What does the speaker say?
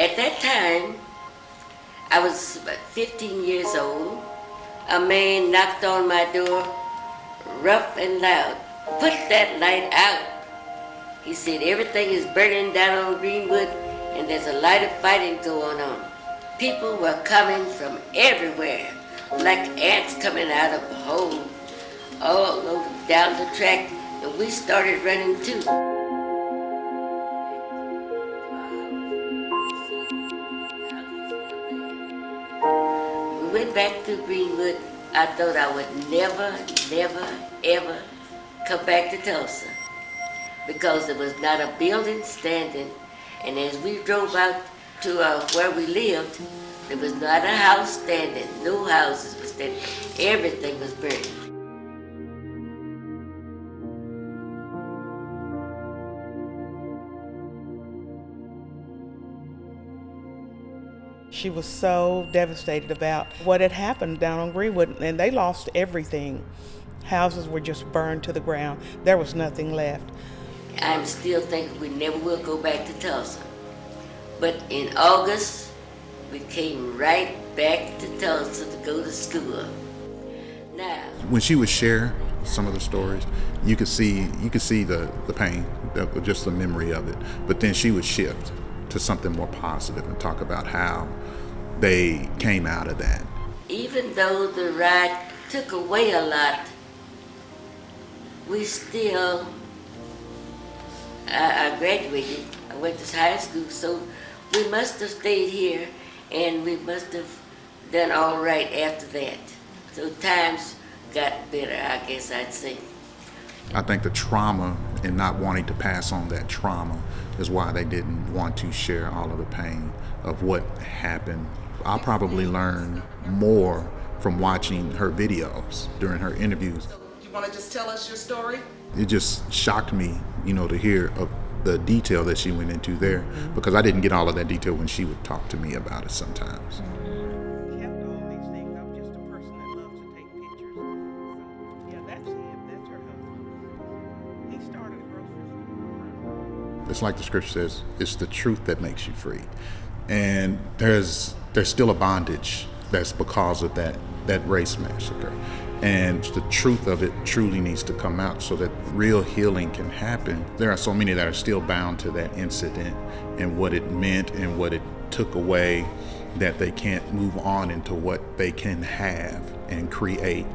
At that time, I was about 15 years old. A man knocked on my door, rough and loud. Put that light out. He said, everything is burning down on Greenwood and there's a lot of fighting going on. People were coming from everywhere, like ants coming out of a hole, all over down the track, and we started running too. We went back to Greenwood. I thought I would never, ever come back to Tulsa because there was not a building standing, and as we drove out to where we lived, there was not a house standing. No houses were standing. Everything was burning. She was so devastated about what had happened down on Greenwood, and they lost everything. Houses were just burned to the ground. There was nothing left. I'm still thinking we never will go back to Tulsa. But in August, we came right back to Tulsa to go to school. Now, when she would share some of the stories, you could see the pain, just the memory of it. But then she would shift to something more positive and talk about how they came out of that. Even though the riot took away a lot, we still, I graduated, I went to high school, so we must have stayed here and we must have done all right after that. So times got better, I guess I'd say. I think the trauma and not wanting to pass on that trauma is why they didn't want to share all of the pain of what happened. I'll probably learn more from watching her videos during her interviews. So you want to just tell us your story? It just shocked me, to hear of the detail that she went into there, because I didn't get all of that detail when she would talk to me about it sometimes. It's like the scripture says, it's the truth that makes you free. And there's still a bondage that's because of that race massacre. And the truth of it truly needs to come out so that real healing can happen. There are so many that are still bound to that incident and what it meant and what it took away, that they can't move on into what they can have and create